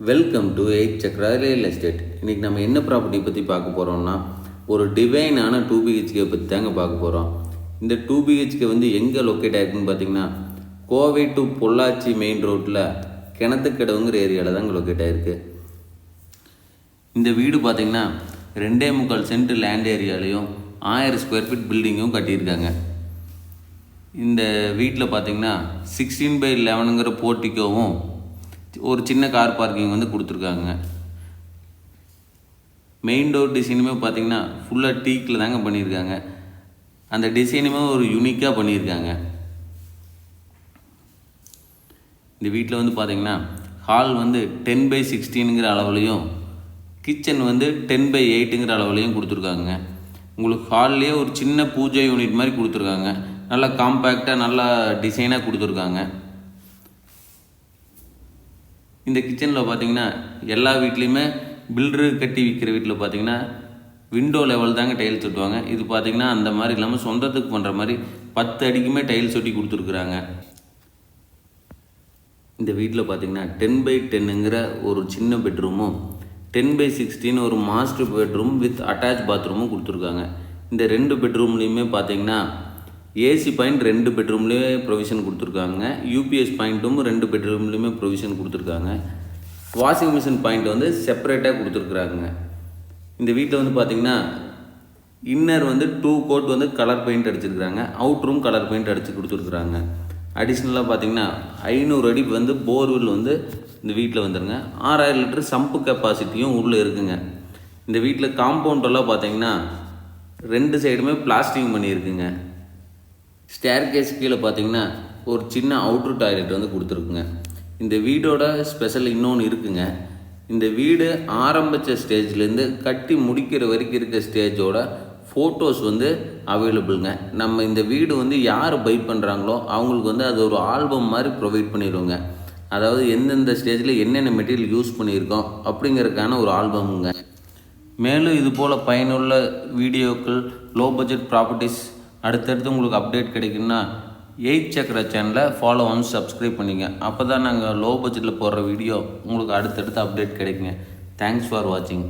Welcome to 8 Chakra real estate. இன்றைக்கி நம்ம என்ன ப்ராப்பர்ட்டி பற்றி பார்க்க போகிறோம்னா, ஒரு டிவைனான 2 BHK பற்றி தாங்க பார்க்க போகிறோம். இந்த 2 BHK வந்து எங்கே லொக்கேட் ஆகிருக்குன்னு பார்த்தீங்கன்னா, கோவை டு பொள்ளாச்சி மெயின் ரோட்டில் கிணத்துக்கடவுங்கிற ஏரியாவில் தாங்க லொக்கேட் ஆகிருக்கு. இந்த வீடு பார்த்திங்கன்னா 2.25 சென்ட் லேண்ட் ஏரியாலையும் 1000 ஸ்கொயர் ஃபீட் பில்டிங்கும் கட்டியிருக்காங்க. இந்த வீட்டில் பார்த்திங்கன்னா 16/11ங்கிற போர்ட்டிக்கோவும் ஒரு சின்ன கார் பார்க்கிங் வந்து கொடுத்துருக்காங்க. மெயின் டோர் டிசைனுமே பார்த்திங்கன்னா ஃபுல்லாக டீக்கில் தாங்க பண்ணியிருக்காங்க. அந்த டிசைனுமே ஒரு யூனிக்காக பண்ணியிருக்காங்க. இந்த வீட்டில் வந்து பார்த்திங்கன்னா ஹால் வந்து 10/16ங்கிற அளவுலையும், கிச்சன் வந்து 10/8ங்கிற அளவுலையும் கொடுத்துருக்காங்க. உங்களுக்கு ஹால்லேயே ஒரு சின்ன பூஜை யூனிட் மாதிரி கொடுத்துருக்காங்க. நல்லா காம்பேக்டாக நல்லா டிசைனாக கொடுத்துருக்காங்க. இந்த கிச்சனில் பார்த்திங்கன்னா எல்லா வீட்லேயுமே பில்டரு கட்டி விற்கிற வீட்டில் பார்த்திங்கன்னா விண்டோ லெவல் தாங்க டைல்ஸ் ஒட்டுவாங்க. இது பார்த்திங்கன்னா அந்த மாதிரி இல்லாமல் சொந்தத்துக்கு பண்ணுற மாதிரி 10 அடிக்குமே டைல்ஸ் ஒட்டி கொடுத்துருக்குறாங்க. இந்த வீட்டில் பார்த்திங்கன்னா 10/10ங்கிற ஒரு சின்ன பெட்ரூமும் 10/16 ஒரு மாஸ்டர் பெட்ரூம் வித் அட்டாச் பாத்ரூமும் கொடுத்துருக்காங்க. இந்த 2 பெட்ரூம்லேயுமே பார்த்திங்கன்னா ஏசி பாயிண்ட் 2 பெட்ரூம்லேயே ப்ரொவிஷன் கொடுத்துருக்காங்க. யூபிஎஸ் பாயிண்ட்டும் 2 பெட்ரூம்லேயுமே ப்ரொவிஷன் கொடுத்துருக்காங்க. வாஷிங் மிஷின் பாயிண்ட் வந்து செப்பரேட்டாக கொடுத்துருக்குறாங்க. இந்த வீட்டில் வந்து பார்த்திங்கன்னா இன்னர் வந்து 2 கோட் வந்து கலர் பெயிண்ட் அடிச்சிருக்கிறாங்க. அவுட்ரூம் கலர் பெயிண்ட் அடித்து கொடுத்துருக்குறாங்க. அடிஷ்னலாக பார்த்திங்கன்னா 500 அடி வந்து போர்வெல் வந்து இந்த வீட்டில் வந்துடுங்க. 6000 லிட்டர் சம்பு கெப்பாசிட்டியும் உள்ளே இருக்குங்க. இந்த வீட்டில் காம்பவுண்டெல்லாம் பார்த்திங்கன்னா 2 சைடுமே பிளாஸ்டிங் பண்ணியிருக்குங்க. ஸ்டேர் கேஸ் கீழே பார்த்திங்கன்னா ஒரு சின்ன அவுட்ரு டாய்லெட் வந்து கொடுத்துருக்குங்க. இந்த வீடோட ஸ்பெஷல் இன்னொன்று இருக்குங்க. இந்த வீடு ஆரம்பித்த ஸ்டேஜ்லேருந்து கட்டி முடிக்கிற வரைக்கும் இருக்க ஸ்டேஜோட ஃபோட்டோஸ் வந்து அவைலபிளுங்க. நம்ம இந்த வீடு வந்து யார் பை பண்ணுறாங்களோ அவங்களுக்கு வந்து அது ஒரு ஆல்பம் மாதிரி ப்ரொவைட் பண்ணிடுவோங்க. அதாவது எந்தெந்த ஸ்டேஜில் என்னென்ன மெட்டீரியல் யூஸ் பண்ணியிருக்கோம் அப்படிங்கிறதுக்கான ஒரு ஆல்பமுங்க. மேலும் இது போல் பயனுள்ள வீடியோக்கள், லோ பட்ஜெட் ப்ராப்பர்ட்டிஸ் அடுத்தடுத்து உங்களுக்கு அப்டேட் கிடைக்குன்னா 8 சக்ரா சேனலை ஃபாலோ ஒன் சப்ஸ்கிரைப் பண்ணிங்க. அப்போ தான் நாங்கள் லோ பட்ஜெட்டில் போடுற வீடியோ உங்களுக்கு அடுத்தடுத்து அப்டேட் கிடைக்குங்க. தேங்க்ஸ் ஃபார் வாட்சிங்.